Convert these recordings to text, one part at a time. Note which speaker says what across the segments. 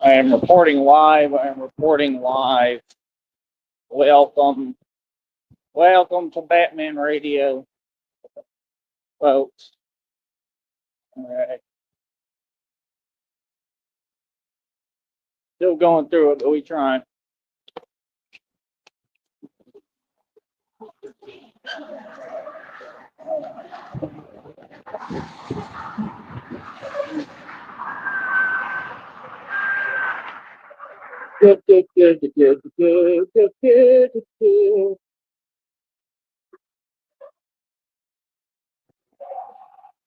Speaker 1: I am reporting live. I am reporting live. Welcome. Welcome to Batman Radio, folks. All right. Still going through it, but we trying. Good.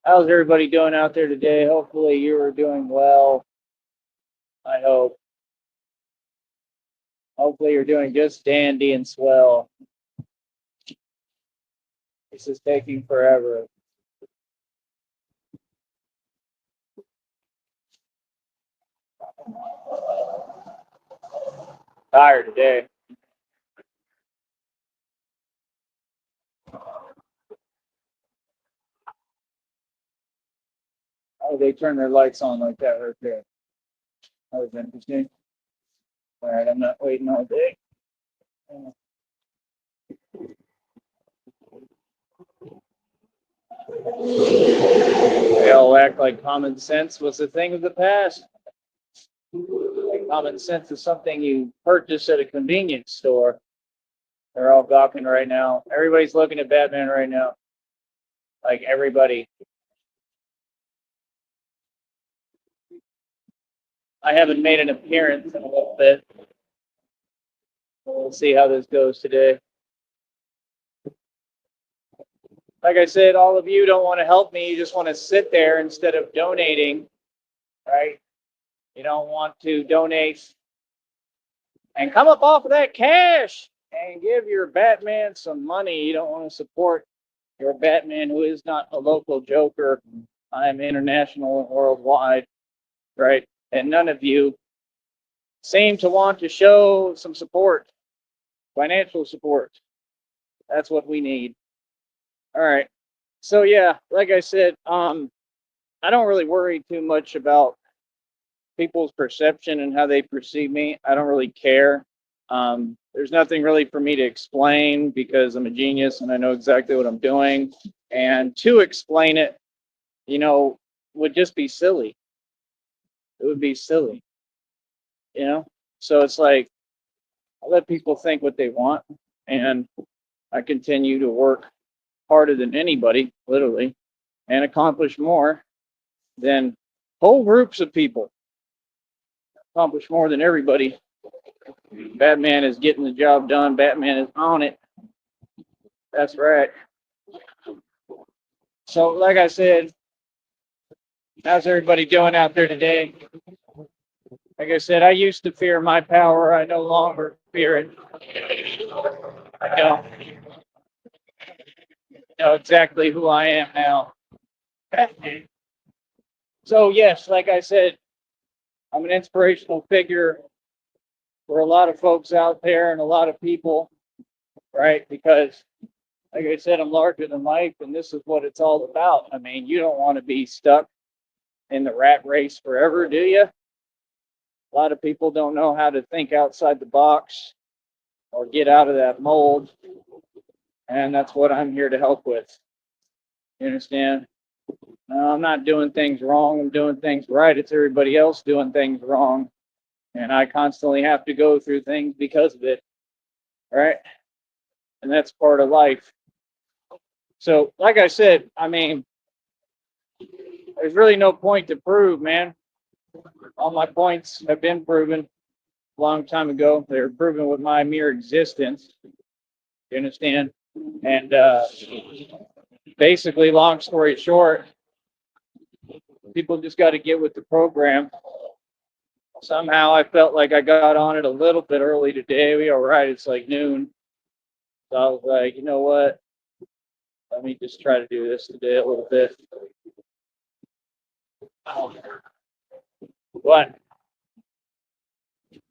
Speaker 1: How's everybody doing out there today? Hopefully you are doing well. I hope. Hopefully you're doing just dandy and swell. This is taking forever. Tired today. Oh, they turn their lights on like that right there. That was interesting. All right, I'm not waiting all day. They all act like common sense was a thing of the past. Like common sense is something you purchase at a convenience store. They're all gawking right now. Everybody's looking at Batman right now. Like everybody. I haven't made an appearance in a little bit. We'll see how this goes today. Like I said, all of you don't want to help me. You just want to sit there instead of donating, right? You don't want to donate and come up off of that cash and give your Batman some money. You don't want to support your Batman, who is not a local joker. I'm international and worldwide, right? And none of you seem to want to show some support, financial support. That's what we need. All right. So yeah, like I said, I don't really worry too much about people's perception and how they perceive me. I don't really care. There's nothing really for me to explain because I'm a genius and I know exactly what I'm doing. And to explain it, would just be silly. It would be silly, So it's like I let people think what they want, and I continue to work harder than anybody, literally, and accomplish more than whole groups of people. Accomplish more than everybody. Batman is getting the job done. Batman is on it. That's right. So, like I said, how's everybody doing out there today? Like I said, I used to fear my power. I no longer fear it. I know exactly who I am now. So, yes, like I said, I'm an inspirational figure for a lot of folks out there and a lot of people, right? Because, like I said, I'm larger than life, and this is what it's all about. I mean, you don't want to be stuck in the rat race forever, do you? A lot of people don't know how to think outside the box or get out of that mold, and that's what I'm here to help with. You understand? No, I'm not doing things wrong. I'm doing things right. It's everybody else doing things wrong, and I constantly have to go through things because of it, right? And that's part of life. So, like I said, I mean, there's really no point to prove, man. All my points have been proven a long time ago. They were proven with my mere existence. You understand? And basically, long story short, people just got to get with the program. Somehow I felt like I got on it a little bit early today. We all right, it's like noon. So I was like, you know what? Let me just try to do this today a little bit. What?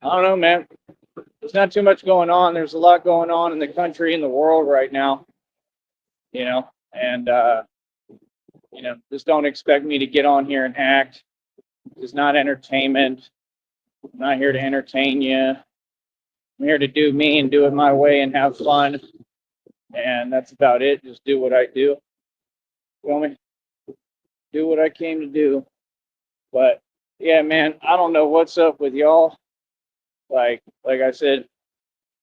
Speaker 1: I don't know, man. There's not too much going on. There's a lot going on in the country and the world right now, and just don't expect me to get on here and act. It's not entertainment. I'm not here to entertain you. I'm here to do me and do it my way and have fun. And that's about it. Just do what I do. Feel me? Do what I came to do. But yeah, man, I don't know what's up with y'all. Like I said,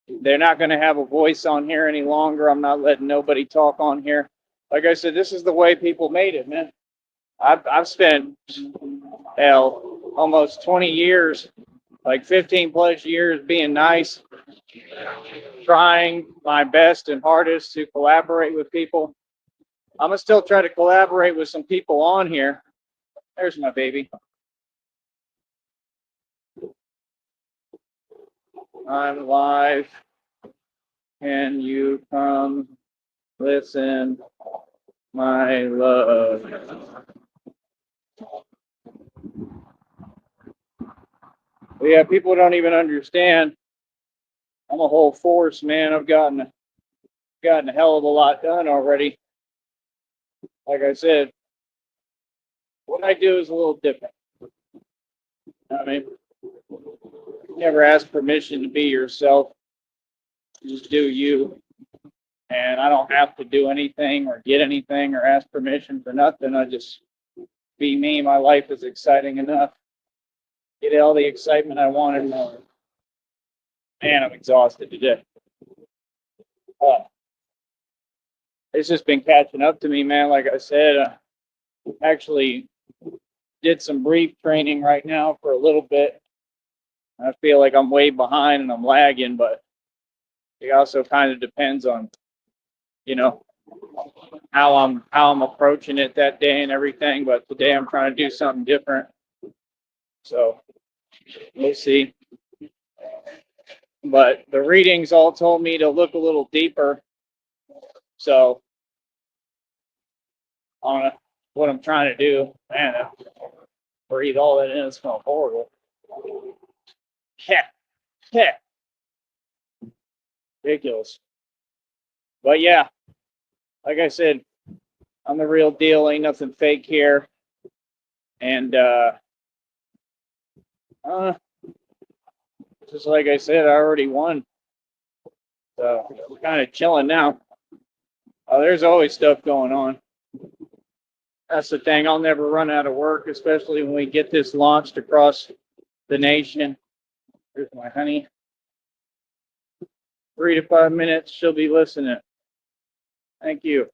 Speaker 1: they're not going to have a voice on here any longer. I'm not letting nobody talk on here. Like I said, this is the way people made it, man. I've spent almost 20 years, like 15 plus years, being nice, trying my best and hardest to collaborate with people. I'm gonna still try to collaborate with some people on here. There's my baby. I'm live. Can you come listen, my love? But yeah, people don't even understand. I'm a whole force, man. I've gotten a hell of a lot done already. Like I said, what I do is a little different. I mean, never ask permission to be yourself. Just do you. And I don't have to do anything or get anything or ask permission for nothing. I just be me. My life is exciting enough. Get all the excitement I want and more. Man, I'm exhausted today. It's just been catching up to me, man. Like I said, actually did some brief training right now for a little bit. I feel like I'm way behind and I'm lagging, but it also kind of depends on, you know, how I'm approaching it that day and everything. But today I'm trying to do something different. So we'll see. But the readings all told me to look a little deeper. So on what I'm trying to do, man, breathe all that in. It smells horrible. Yeah, ridiculous. But yeah, like I said, I'm the real deal. Ain't nothing fake here. And just like I said, I already won. So we're kind of chilling now. There's always stuff going on. That's the thing. I'll never run out of work, especially when we get this launched across the nation. Here's my honey. 3 to 5 minutes, she'll be listening. Thank you.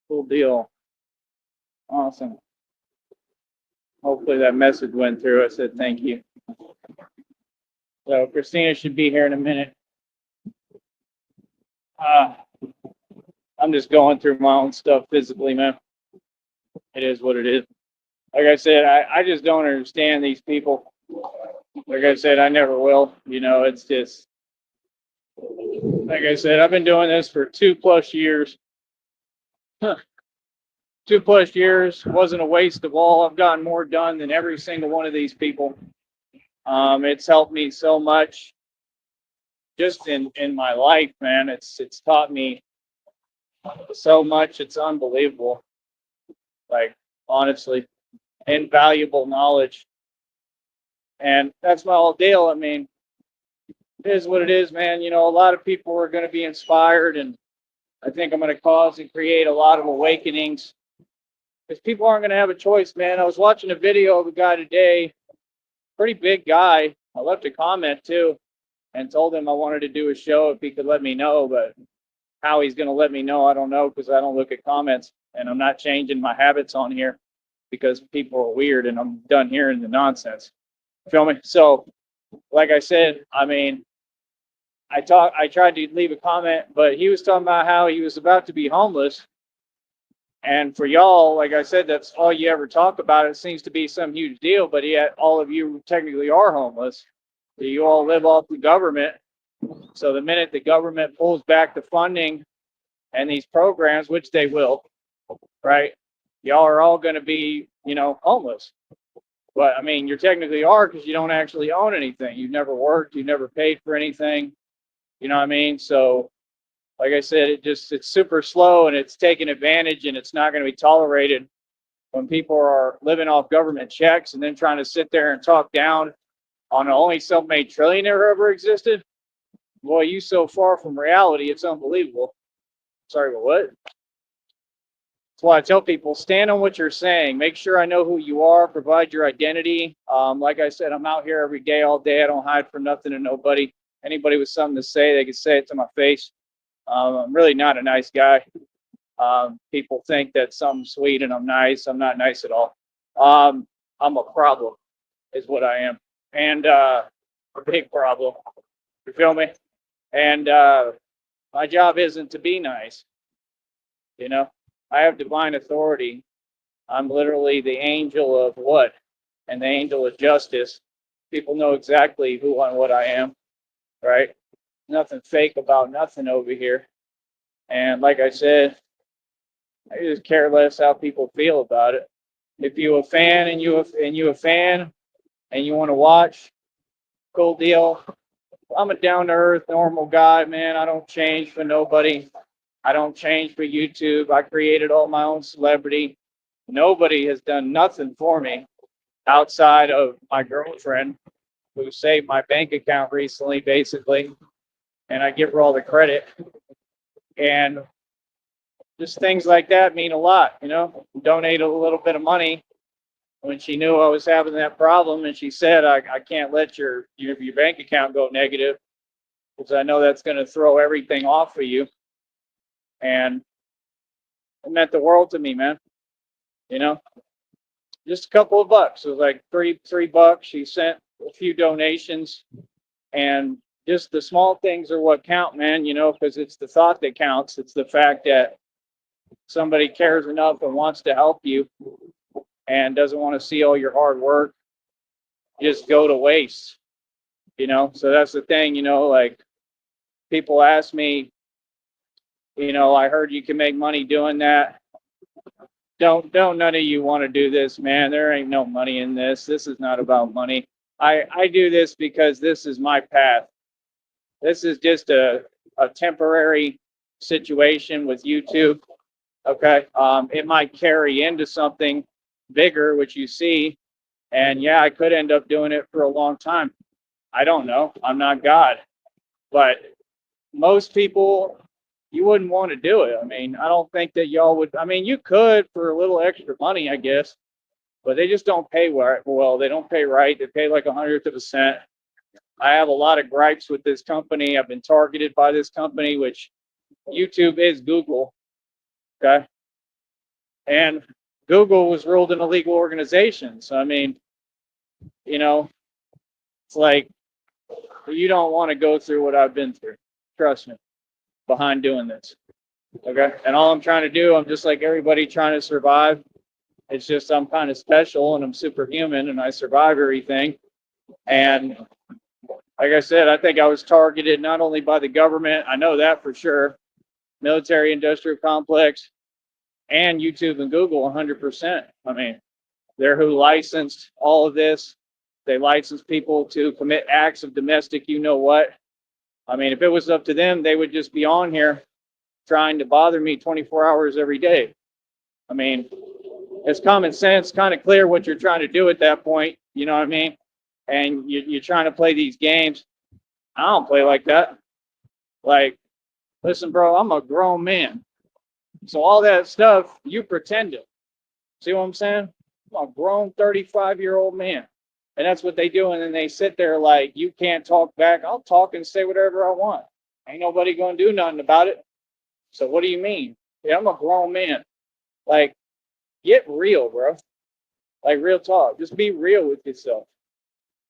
Speaker 1: Cool deal. Awesome. Hopefully that message went through. I said thank you. So Christina should be here in a minute. I'm just going through my own stuff physically, man. It is what it is. Like I said, I just don't understand these people. Like I said, I never will. You know, it's just, like I said, I've been doing this for 2+ years. 2+ years wasn't a waste of all. I've gotten more done than every single one of these people. It's helped me so much just in my life, man. It's taught me so much. It's unbelievable. Like, honestly, invaluable knowledge. And that's my whole deal. I mean, it is what it is, man. You know, a lot of people are going to be inspired, and I think I'm going to cause and create a lot of awakenings because people aren't going to have a choice, man. I was watching a video of a guy today, pretty big guy. I left a comment too and told him I wanted to do a show if he could let me know, but how he's going to let me know, I don't know, because I don't look at comments, and I'm not changing my habits on here because people are weird, and I'm done hearing the nonsense. Feel me? So, like I said, I mean, I tried to leave a comment, but he was talking about how he was about to be homeless. And for y'all, like I said, that's all you ever talk about. It seems to be some huge deal, but yet all of you technically are homeless. You all live off the government. So the minute the government pulls back the funding and these programs, which they will, right? Y'all are all going to be, you know, homeless. But I mean, you technically are because you don't actually own anything. You've never worked. You've never paid for anything. You know what I mean? So, like I said, it's super slow and it's taking advantage and it's not going to be tolerated when people are living off government checks and then trying to sit there and talk down on the only self-made trillionaire ever existed. Boy, you so far from reality, it's unbelievable. Sorry, but what? That's why I tell people, stand on what you're saying. Make sure I know who you are. Provide your identity. Like I said, I'm out here every day, all day. I don't hide from nothing and nobody. Anybody with something to say, they can say it to my face. I'm really not a nice guy. People think that I'm sweet and I'm nice. I'm not nice at all. I'm a problem, is what I am, and a big problem. You feel me? And my job isn't to be nice. You know, I have divine authority. I'm literally the angel of what? And the angel of justice. People know exactly who and what I am, right? Nothing fake about nothing over here. And like I said, I just care less how people feel about it. If you a fan and you a fan and you want to watch, cool deal. I'm a down to earth, normal guy, man. I don't change for nobody. I don't change for YouTube. I created all my own celebrity. Nobody has done nothing for me outside of my girlfriend who saved my bank account recently, basically. And I give her all the credit. And just things like that mean a lot, you know. Donate a little bit of money when she knew I was having that problem, and she said, I can't let your bank account go negative because I know that's going to throw everything off of you. And it meant the world to me, man. You know, just a couple of bucks. It was like $3. She sent a few donations, and just the small things are what count, man. You know, because it's the thought that counts. It's the fact that somebody cares enough and wants to help you and doesn't want to see all your hard work just go to waste. You know, so that's the thing. You know, like people ask me, you know, I heard you can make money doing that. Don't none of you want to do this, man. There ain't no money in this. This is not about money. I do this because this is my path. This is just a temporary situation with YouTube. Okay. It might carry into something bigger, which you see. And yeah, I could end up doing it for a long time. I don't know. I'm not God. But most people, you wouldn't want to do it. I mean, I don't think that y'all would. I mean, you could for a little extra money, I guess, but they just don't pay well. They don't pay right. They pay like 100th of a cent. I have a lot of gripes with this company. I've been targeted by this company, which YouTube is Google. Okay. And Google was ruled an illegal organization. So, I mean, you know, it's like you don't want to go through what I've been through. Trust me, behind doing this. Okay. And all I'm trying to do, I'm just like everybody trying to survive. It's just I'm kind of special and I'm superhuman and I survive everything. And like I said, I think I was targeted not only by the government, I know that for sure, military industrial complex, and YouTube and Google 100%. I mean, they're who licensed all of this. They license people to commit acts of domestic, you know what. I mean, if it was up to them, they would just be on here trying to bother me 24 hours every day. I mean, it's common sense, kind of clear what you're trying to do at that point. You know what I mean? And you're trying to play these games. I don't play like that. Like, listen, bro, I'm a grown man. So all that stuff, you pretend it. See what I'm saying? I'm a grown 35-year-old man. And that's what they do. And then they sit there like, you can't talk back. I'll talk and say whatever I want. Ain't nobody going to do nothing about it. So what do you mean? Yeah, I'm a grown man. Like, get real, bro. Like, real talk. Just be real with yourself.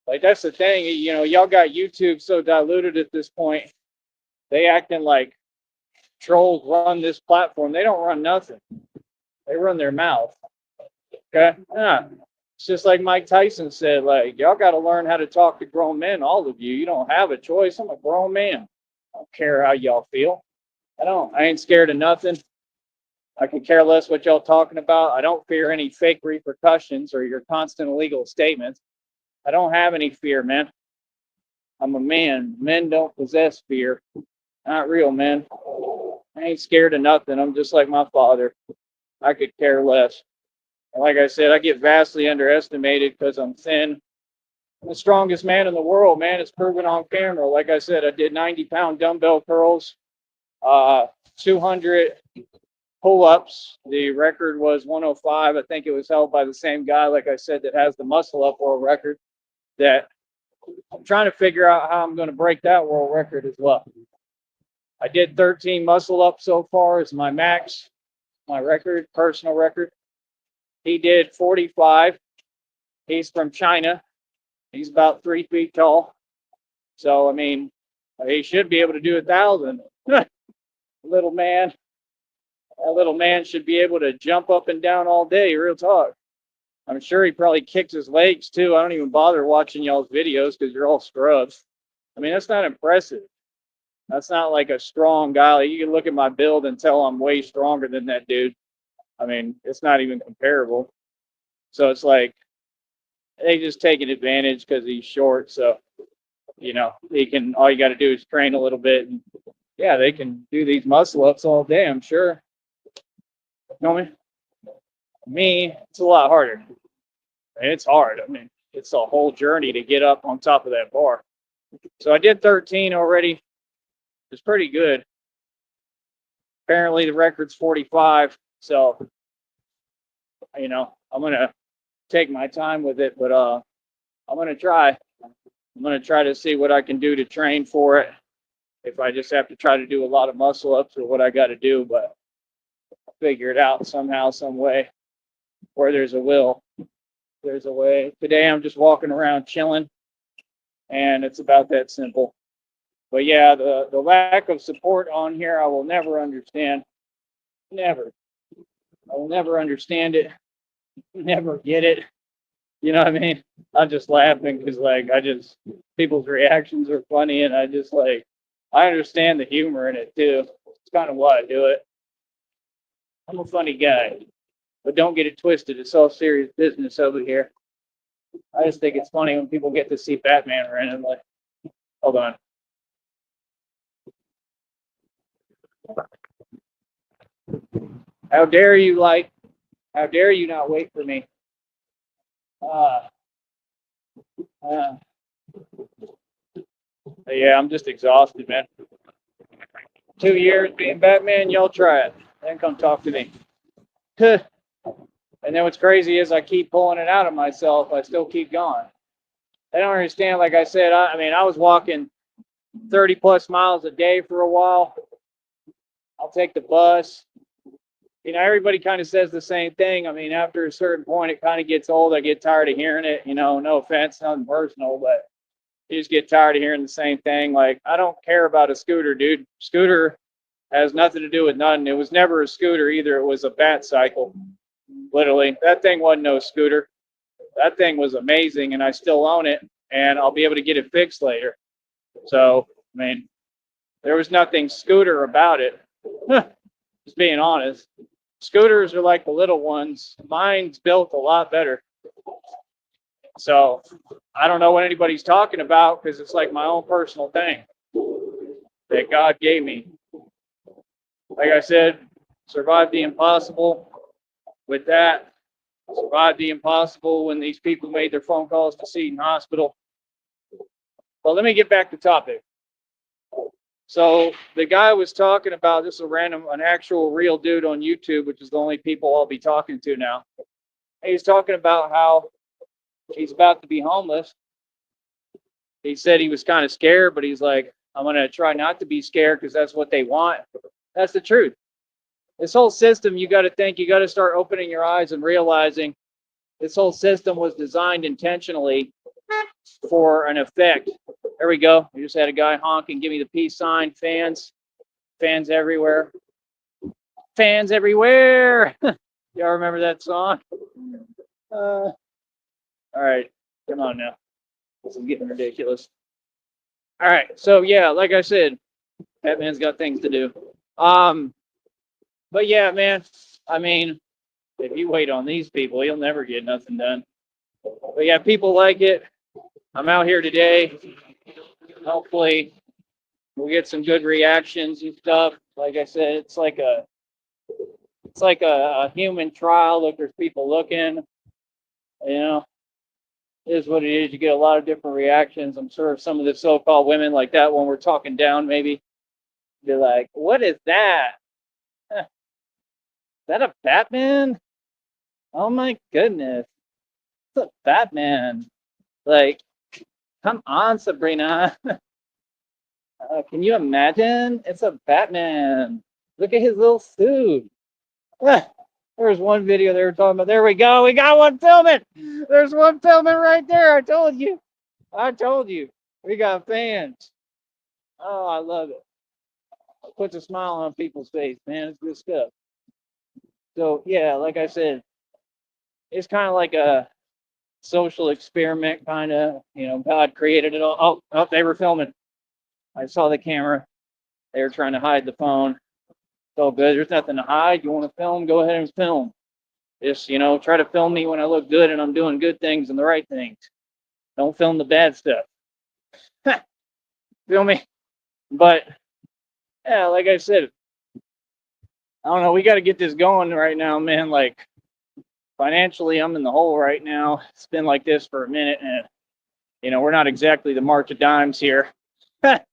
Speaker 1: Like, that's the thing. You know, y'all got YouTube so diluted at this point. They acting like trolls run this platform. They don't run nothing. They run their mouth. Okay? Yeah. It's just like Mike Tyson said, like, y'all got to learn how to talk to grown men, all of you. You don't have a choice. I'm a grown man. I don't care how y'all feel. I don't. I ain't scared of nothing. I could care less what y'all talking about. I don't fear any fake repercussions or your constant illegal statements. I don't have any fear, man. I'm a man. Men don't possess fear. Not real, man. I ain't scared of nothing. I'm just like my father. I could care less. And like I said, I get vastly underestimated because I'm thin. I'm the strongest man in the world, man. It's proven on camera. Like I said, I did 90-pound dumbbell curls, 200 pull-ups. The record was 105. I think it was held by the same guy, like I said, that has the muscle up world record. That I'm trying to figure out how I'm going to break that world record as well. I did 13 muscle ups so far as my max, my record, personal record. He did 45. He's from China. He's about 3 feet tall. So, I mean, he should be able to do 1,000. Little man. That little man should be able to jump up and down all day, real talk. I'm sure he probably kicks his legs too. I don't even bother watching y'all's videos because you're all scrubs. I mean, that's not impressive. That's not like a strong guy. Like, you can look at my build and tell I'm way stronger than that dude. I mean, it's not even comparable. So it's like they just taking advantage because he's short. So, you know, he can, all you got to do is train a little bit. And yeah, they can do these muscle ups all day, I'm sure. You know me? Me, it's a lot harder. And it's hard. I mean, it's a whole journey to get up on top of that bar. So I did 13 already. It's pretty good. Apparently the record's 45. So, you know, I'm going to take my time with it, but I'm going to try. I'm going to try to see what I can do to train for it. If I just have to try to do a lot of muscle ups or what I got to do, but I'll figure it out somehow, some way. Where there's a will, there's a way. Today I'm just walking around chilling, and it's about that simple. But yeah, the lack of support on here, I will never understand. Never. I will never understand it. Never get it. You know what I mean? I'm just laughing because, like, people's reactions are funny, and I just, like, I understand the humor in it, too. It's kind of why I do it. I'm a funny guy. But don't get it twisted. It's all serious business over here. I just think it's funny when people get to see Batman randomly. Hold on. How dare you, like? How dare you not wait for me? Yeah, I'm just exhausted, man. 2 years being Batman, y'all try it. Then come talk to me. And then what's crazy is I keep pulling it out of myself. I still keep going. I don't understand. Like I said, I mean, I was walking 30 plus miles a day for a while. I'll take the bus. You know, everybody kind of says the same thing. I mean, after a certain point, it kind of gets old. I get tired of hearing it. You know, no offense, nothing personal, but you just get tired of hearing the same thing. Like, I don't care about a scooter, dude. Scooter has nothing to do with nothing. It was never a scooter either. It was a bat cycle. Literally, that thing wasn't no scooter. That thing was amazing, and I still own it, and I'll be able to get it fixed later. So, I mean, there was nothing scooter about it. Just being honest. Scooters are like the little ones. Mine's built a lot better. So, I don't know what anybody's talking about because it's like my own personal thing that God gave me. Like I said, survived the impossible. With that, survived the impossible when these people made their phone calls to Seton Hospital. Well, let me get back to topic. So the guy was talking about, this is an actual real dude on YouTube, which is the only people I'll be talking to now. He's talking about how he's about to be homeless. He said he was kind of scared, but he's like, I'm going to try not to be scared because that's what they want. That's the truth. This whole system, you got to start opening your eyes and realizing this whole system was designed intentionally for an effect. There we go. We just had a guy honk and give me the peace sign. Fans everywhere. Fans everywhere. Y'all remember that song? All right, come on now. This is getting ridiculous. All right, so yeah, like I said, Batman's got things to do. But yeah, man, I mean, if you wait on these people, you'll never get nothing done. But yeah, people like it. I'm out here today. Hopefully, we'll get some good reactions and stuff. Like I said, it's like It's like a human trial. Look, there's people looking, you know, it is what it is. You get a lot of different reactions. I'm sure some of the so-called women like that when we're talking down, maybe be like, what is that? Huh, is that a Batman? Oh my goodness. It's a Batman. Like, come on, Sabrina. Can you imagine? It's a Batman. Look at his little suit. Ah, there's one video they were talking about. There we go. We got one filming. There's one filming right there. I told you. I told you. We got fans. Oh, I love it. It puts a smile on people's face, man. It's good stuff. So, yeah, like I said, it's kind of like a social experiment, kind of. God created it all. Oh, they were filming. I saw the camera. They were trying to hide the phone. It's all good. There's nothing to hide. You want to film? Go ahead and film. Just, try to film me when I look good and I'm doing good things and the right things. Don't film the bad stuff. Feel me? But, yeah, like I said, I don't know. We got to get this going right now, man. Like, financially, I'm in the hole right now. It's been like this for a minute, and, we're not exactly the March of Dimes here. How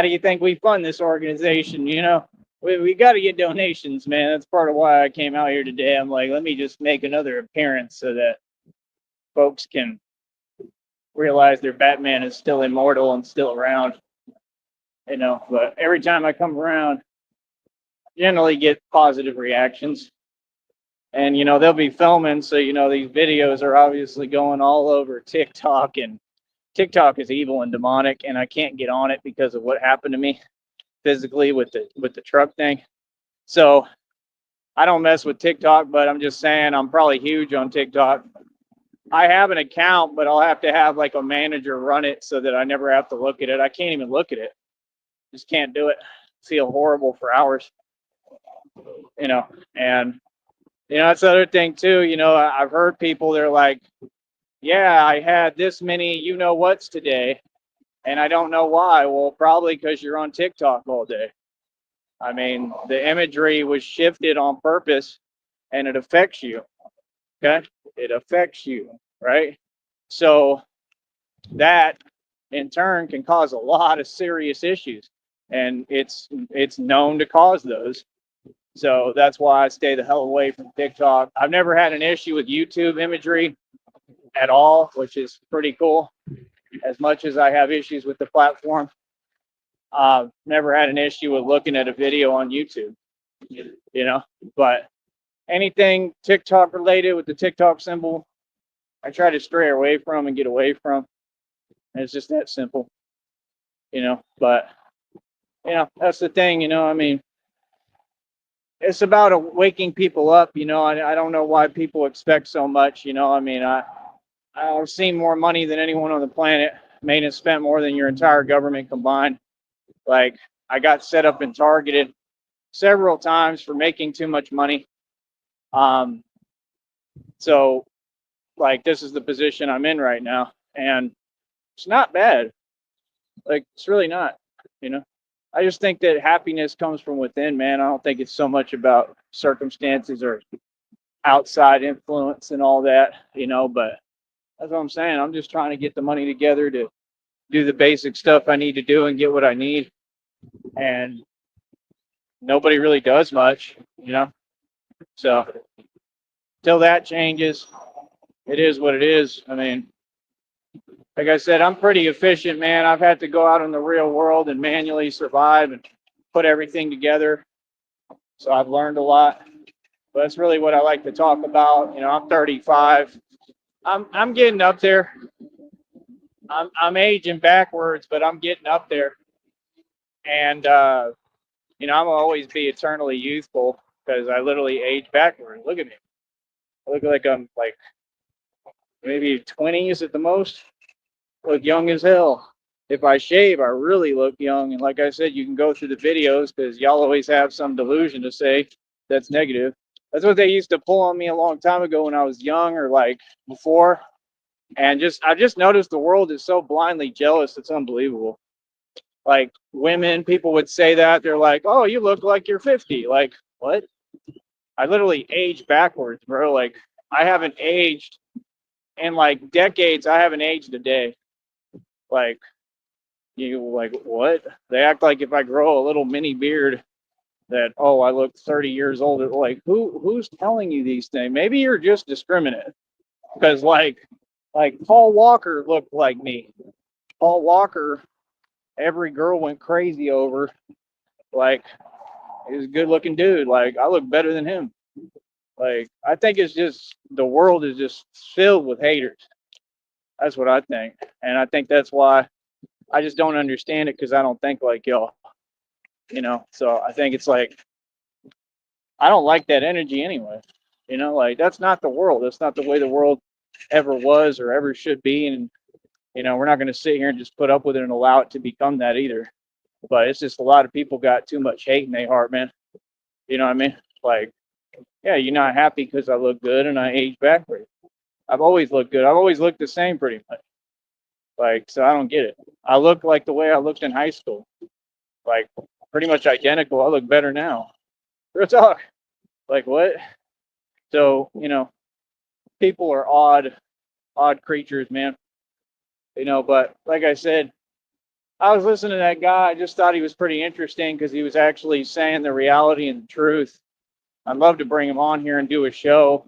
Speaker 1: do you think we fund this organization? We got to get donations, man. That's part of why I came out here today. I'm like, let me just make another appearance so that folks can realize their Batman is still immortal and still around. But every time I come around, I generally get positive reactions. And, they'll be filming. So, these videos are obviously going all over TikTok, and TikTok is evil and demonic, and I can't get on it because of what happened to me physically with the truck thing. So I don't mess with TikTok, but I'm just saying I'm probably huge on TikTok. I have an account, but I'll have to have like a manager run it so that I never have to look at it. I can't even look at it. Just can't do it. Feel horrible for hours. And that's the other thing too. I've heard people, they're like, yeah, I had this many whats today, and I don't know why. Well, probably because you're on TikTok all day. I mean, the imagery was shifted on purpose, and it affects you. Okay? It affects you, right? So that in turn can cause a lot of serious issues, and it's known to cause those. So that's why I stay the hell away from TikTok. I've never had an issue with YouTube imagery at all, which is pretty cool. As much as I have issues with the platform, never had an issue with looking at a video on YouTube, but anything TikTok related with the TikTok symbol, I try to stray away from and get away from. And it's just that simple, but, that's the thing, I mean, it's about waking people up, I don't know why people expect so much, I mean, I've seen more money than anyone on the planet, made and spent more than your entire government combined. Like, I got set up and targeted several times for making too much money. So, like, this is the position I'm in right now, and it's not bad. Like, it's really not, I just think that happiness comes from within, man. I don't think it's so much about circumstances or outside influence and all that, but that's what I'm saying. I'm just trying to get the money together to do the basic stuff I need to do and get what I need. And nobody really does much, So till that changes, it is what it is. I mean, like I said, I'm pretty efficient, man. I've had to go out in the real world and manually survive and put everything together. So I've learned a lot. But that's really what I like to talk about. I'm 35. I'm getting up there. I'm aging backwards, but I'm getting up there. And I'm always be eternally youthful because I literally age backward. Look at me. I look like I'm like maybe 20s at the most. Look young as hell. If I shave, I really look young. And like I said, you can go through the videos because y'all always have some delusion to say that's negative. That's what they used to pull on me a long time ago when I was young or like before. And I just noticed the world is so blindly jealous. It's unbelievable. Like women, people would say that. They're like, oh, you look like you're 50. Like, what? I literally age backwards, bro. Like I haven't aged in like decades. I haven't aged a day. Like you, like what? They act like if I grow a little mini beard, that oh I look 30 years older. Like who's telling you these things? Maybe you're just discriminate because like Paul Walker looked like me. Paul Walker, every girl went crazy over. Like he's a good looking dude. Like I look better than him. Like I think it's just the world is just filled with haters. That's what I think, and I think that's why I just don't understand it because I don't think like y'all. So I think it's like I don't like that energy anyway. Like that's not the world. That's not the way the world ever was or ever should be. And we're not going to sit here and just put up with it and allow it to become that either. But it's just a lot of people got too much hate in their heart, man. You know what I mean? Like, yeah, you're not happy because I look good and I age backwards. I've always looked good. I've always looked the same pretty much. Like, so I don't get it. I look like the way I looked in high school. Like, pretty much identical. I look better now. Real talk. Like, what? So, people are odd creatures, man. But like I said, I was listening to that guy. I just thought he was pretty interesting because he was actually saying the reality and the truth. I'd love to bring him on here and do a show,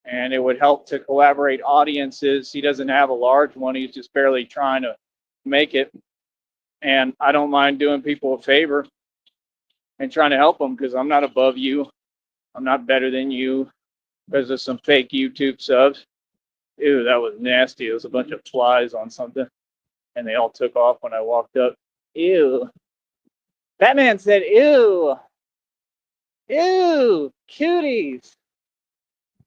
Speaker 1: and it would help to collaborate audiences. He doesn't have a large one. He's just barely trying to make it. And I don't mind doing people a favor and trying to help them because I'm not above you. I'm not better than you because of some fake YouTube subs. Ew, that was nasty. It was a bunch of flies on something, and they all took off when I walked up. Ew. Batman said, ew. Ew, cuties.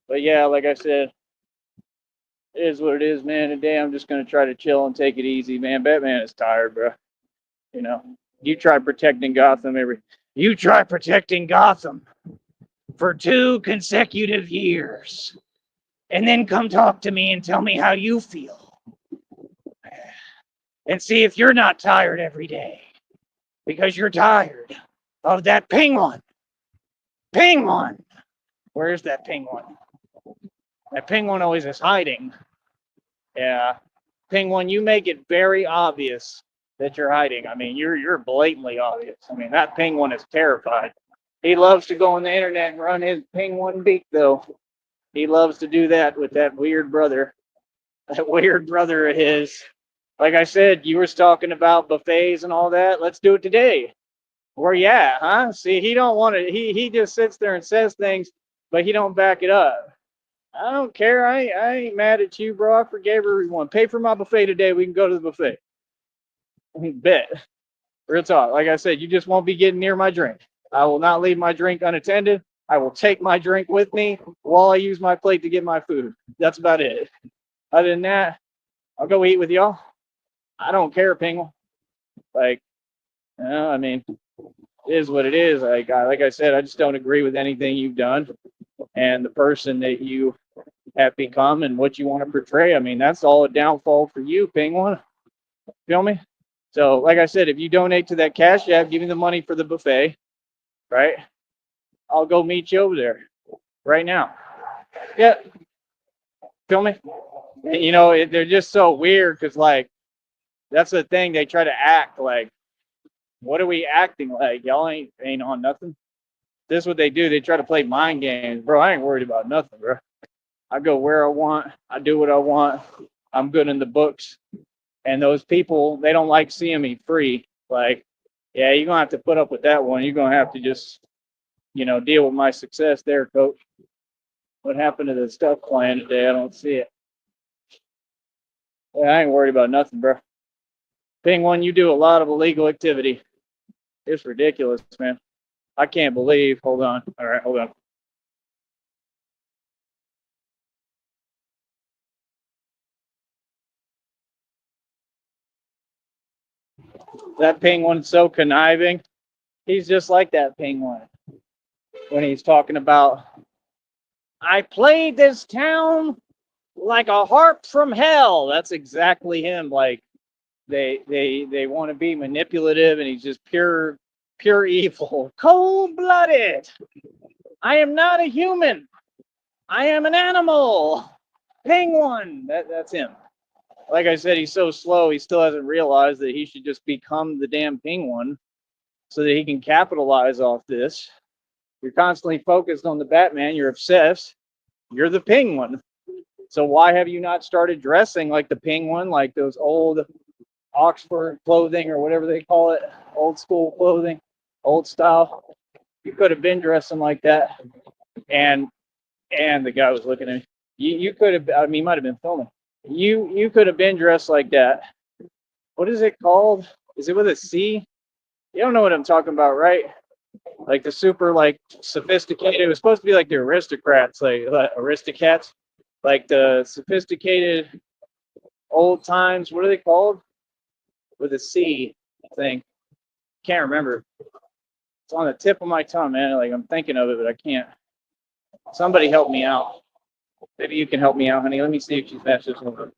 Speaker 1: But yeah, like I said, it is what it is, man. Today I'm just going to try to chill and take it easy, man. Batman is tired, bro. You try protecting Gotham You try protecting Gotham for 2 consecutive years. And then come talk to me and tell me how you feel. And see if you're not tired every day. Because you're tired of that penguin. Penguin! Where's that penguin? That penguin always is hiding. Yeah. Penguin, you make it very obvious that you're hiding. I mean, you're blatantly obvious. I mean, that penguin is terrified. He loves to go on the internet and run his penguin beak, though. He loves to do that with that weird brother. That weird brother of his. Like I said, you was talking about buffets and all that. Let's do it today. Where you at, huh? See, he don't want to. He just sits there and says things, but he don't back it up. I don't care. I ain't mad at you, bro. I forgave everyone. Pay for my buffet today. We can go to the buffet. Bet. Real talk. Like I said, you just won't be getting near my drink. I will not leave my drink unattended. I will take my drink with me while I use my plate to get my food. That's about it. Other than that, I'll go eat with y'all. I don't care, Penguin. Like, I mean, it is what it is. Like I said, I just don't agree with anything you've done and the person that you have become and what you want to portray. I mean, that's all a downfall for you, Penguin. Feel me? So, like I said, if you donate to that Cash App, give me the money for the buffet, right? I'll go meet you over there right now. Yeah. Feel me? And, they're just so weird because, like, that's the thing. They try to act like, what are we acting like? Y'all ain't on nothing. This is what they do. They try to play mind games. Bro, I ain't worried about nothing, bro. I go where I want. I do what I want. I'm good in the books. And those people, they don't like seeing me free. Like, yeah, you're going to have to put up with that one. You're going to have to just, deal with my success there, coach. What happened to the stuff playing today? I don't see it. Yeah, I ain't worried about nothing, bro. Penguin, you do a lot of illegal activity. It's ridiculous, man. I can't believe. Hold on. All right, hold on. That penguin's so conniving. He's just like that penguin when he's talking about, I played this town like a harp from hell. That's exactly him. Like they want to be manipulative, and he's just pure evil, cold-blooded. I am not a human. I am an animal. Penguin. That's him. Like I said, he's so slow, he still hasn't realized that he should just become the damn penguin so that he can capitalize off this. You're constantly focused on the Batman. You're obsessed. You're the penguin. So why have you not started dressing like the penguin, like those old Oxford clothing or whatever they call it, old school clothing, old style? You could have been dressing like that. And the guy was looking at me. You could have. I mean, he might have been filming. You could have been dressed like that. What is it called? Is it with a C? You don't know what I'm talking about, right? Like the super like sophisticated. It was supposed to be like the aristocrats, like Aristocats, like the sophisticated old times. What are they called? With a C thing. Can't remember. It's on the tip of my tongue, man. Like I'm thinking of it, but I can't. Somebody help me out. Maybe you can help me out, honey. Let me see if she's matched this one.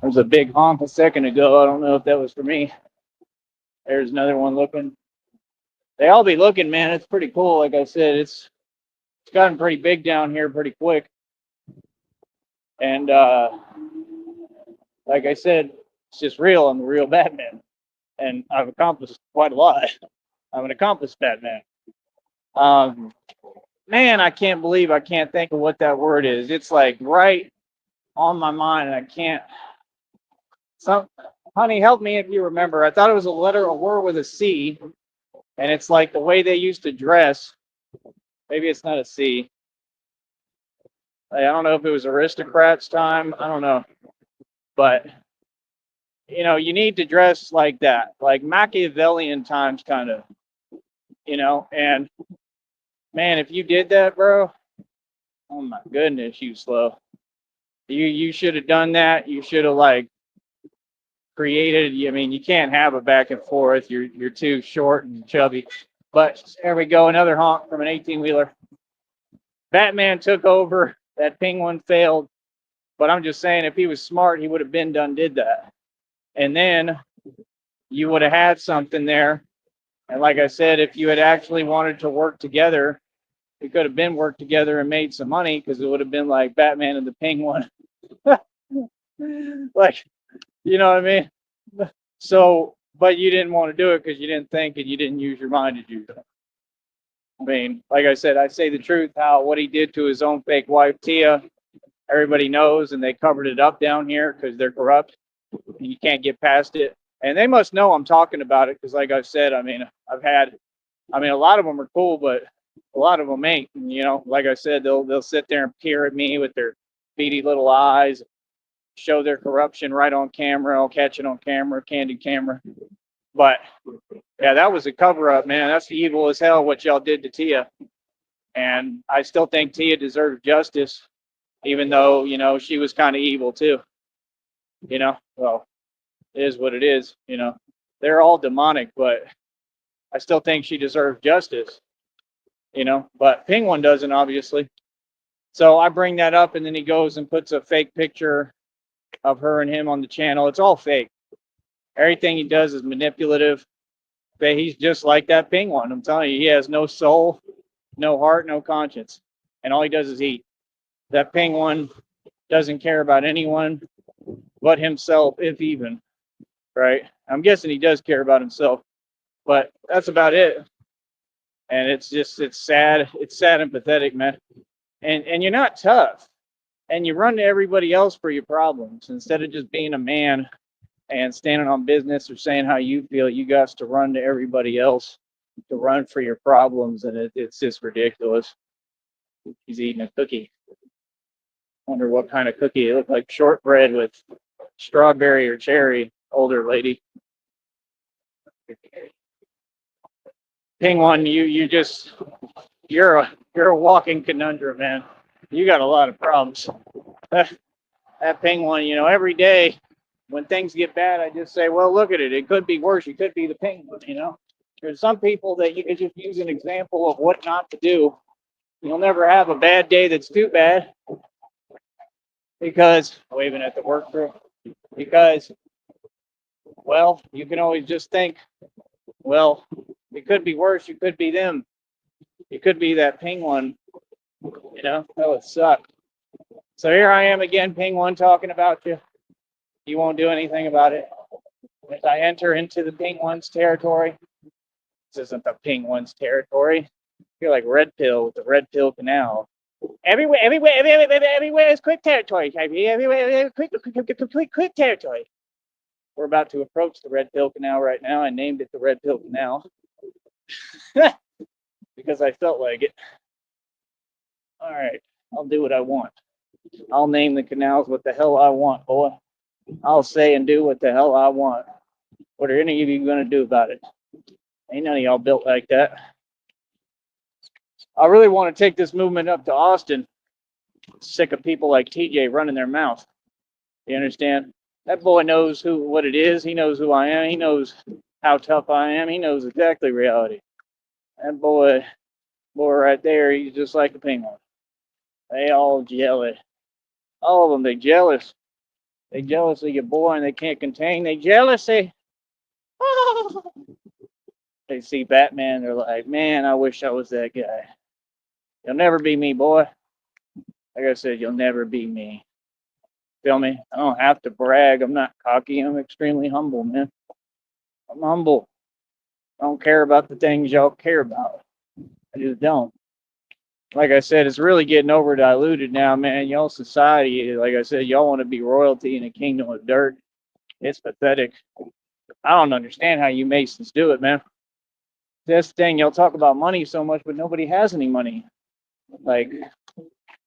Speaker 1: There was a big honk a second ago. I don't know if that was for me. There's another one looking. They all be looking, man. It's pretty cool. Like I said, it's gotten pretty big down here pretty quick. And like I said, it's just real. I'm the real Batman. And I've accomplished quite a lot. I'm an accomplished Batman. Man, I can't believe I can't think of what that word is. It's like right on my mind, and I can't. Some honey, help me if you remember. I thought it was a word with a C, and it's like the way they used to dress. Maybe it's not a C. I don't know if it was aristocrats time. I don't know, but you need to dress like that, like Machiavellian times, kind of. And man, if you did that, bro, oh my goodness, you slow. You should have done that. You should have like created. I mean, you can't have a back and forth. You're too short and chubby. But there we go, another honk from an 18-wheeler. Batman took over. That penguin failed. But I'm just saying, if he was smart, he would have did that. And then you would have had something there. And like I said, if you had actually wanted to work together, we could have been worked together and made some money because it would have been like Batman and the Penguin. Like, you know what I mean? So, but you didn't want to do it because you didn't think and you didn't use your mind to do it. I mean, like I said, I say the truth, what he did to his own fake wife, Tia, everybody knows, and they covered it up down here because they're corrupt. And you can't get past it. And they must know I'm talking about it because, like I said, I mean, a lot of them are cool, but a lot of them ain't. And, like I said, they'll sit there and peer at me with their beady little eyes, show their corruption right on camera. I'll catch it on camera, candid camera. But yeah, that was a cover up, man. That's evil as hell what y'all did to Tia. And I still think Tia deserves justice, even though, she was kind of evil too. Well, it is what it is, They're all demonic, but I still think she deserves justice, but Penguin doesn't, obviously. So I bring that up, and then he goes and puts a fake picture of her and him on the channel. It's all fake. Everything he does is manipulative. But he's just like that Penguin. I'm telling you, he has no soul, no heart, no conscience. And all he does is eat. That Penguin doesn't care about anyone but himself, if even. Right? I'm guessing he does care about himself. But that's about it. And it's sad. It's sad and pathetic, man. And you're not tough. And you run to everybody else for your problems instead of just being a man and standing on business or saying how you feel. You got to run to everybody else to run for your problems, and it's just ridiculous. He's eating a cookie. Wonder what kind of cookie. It looked like shortbread with strawberry or cherry. Older lady. Penguin, you're a walking conundrum, man. you got a lot of problems. That penguin, every day when things get bad, I just say, well, look at it. It could be worse. You could be the penguin. There's some people that you could just use an example of what not to do. You'll never have a bad day that's too bad because, waving at the work crew, because, well, you can always just think, well, it could be worse. You could be them. You could be that penguin. That would suck. So here I am again, penguin, talking about you. You won't do anything about it. As I enter into the penguin's territory, this isn't the penguin's territory. You're like Red Pill with the Red Pill Canal. Everywhere is quick territory. Everywhere, quick territory. We're about to approach the Red Pill Canal right now. I named it the Red Pill Canal because I felt like it. All right, I'll do what I want. I'll name the canals what the hell I want, boy. I'll say and do what the hell I want. What are any of you going to do about it? Ain't none of y'all built like that. I really want to take this movement up to Austin. Sick of people like TJ running their mouth. You understand? That boy knows what it is. He knows who I am. He knows how tough I am. He knows exactly reality. That boy right there, he's just like a penguin. They all jealous. All of them, they jealous. They jealous of your boy and they can't contain. They jealous. They see Batman. They're like, man, I wish I was that guy. You'll never be me, boy. Like I said, you'll never be me. Feel me? I don't have to brag. I'm not cocky. I'm extremely humble, man. I'm humble. I don't care about the things y'all care about. I just don't. Like I said, it's really getting over diluted now, man. Y'all society, like I said, y'all want to be royalty in a kingdom of dirt. It's pathetic. I don't understand how you Masons do it, man. That's the thing. Y'all talk about money so much, but nobody has any money. Like,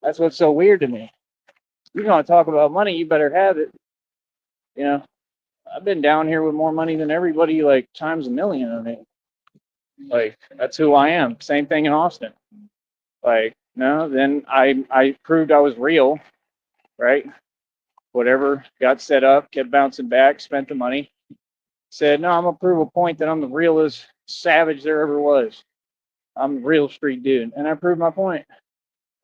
Speaker 1: that's what's so weird to me. You're going to talk about money, you better have it. I've been down here with more money than everybody, like, times a million of it. Like, that's who I am. Same thing in Austin. Like, no, then I proved I was real, right? Whatever, got set up, kept bouncing back, spent the money. Said, no, I'm going to prove a point that I'm the realest savage there ever was. I'm a real street dude. And I proved my point.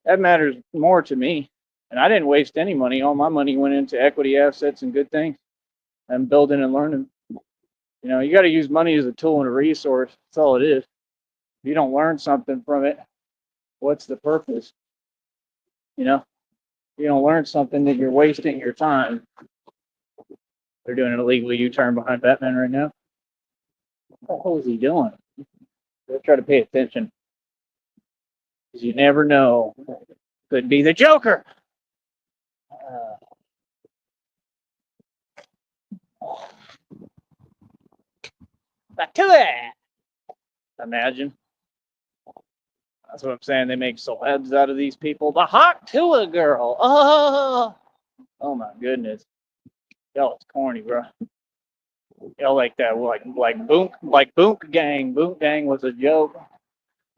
Speaker 1: That matters more to me. And I didn't waste any money. All my money went into equity assets and good things and building and learning. You got to use money as a tool and a resource. That's all it is. If you don't learn something from it, what's the purpose? You don't learn something, that you're wasting your time. They're doing an illegal U-turn behind Batman right now. What the hell is he doing? They'll try to pay attention. Because you never know. Could be the Joker. Back to it. Imagine. That's what I'm saying. They make celebs out of these people. The Hawk Tuah girl. Oh my goodness. Y'all, it's corny, bro. Y'all like that, like Boonk Gang. Boonk Gang was a joke.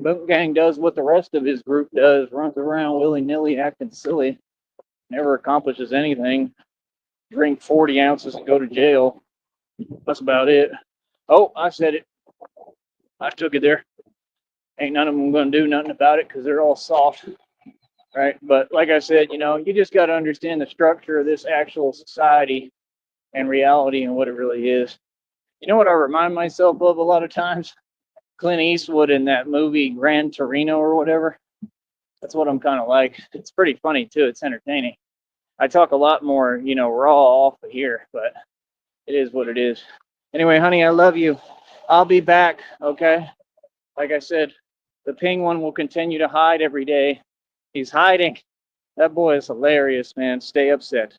Speaker 1: Boonk Gang does what the rest of his group does, runs around willy-nilly acting silly, never accomplishes anything, drink 40 ounces and go to jail. That's about it. Oh, I said it. I took it there. Ain't none of them going to do nothing about it because they're all soft, right? But like I said, you just got to understand the structure of this actual society and reality and what it really is. You know what I remind myself of a lot of times? Clint Eastwood in that movie Gran Torino or whatever. That's what I'm kind of like. It's pretty funny too. It's entertaining. I talk a lot more, raw off of here, but it is what it is. Anyway, honey, I love you. I'll be back, okay? Like I said, the penguin will continue to hide every day. He's hiding. That boy is hilarious, man. Stay upset.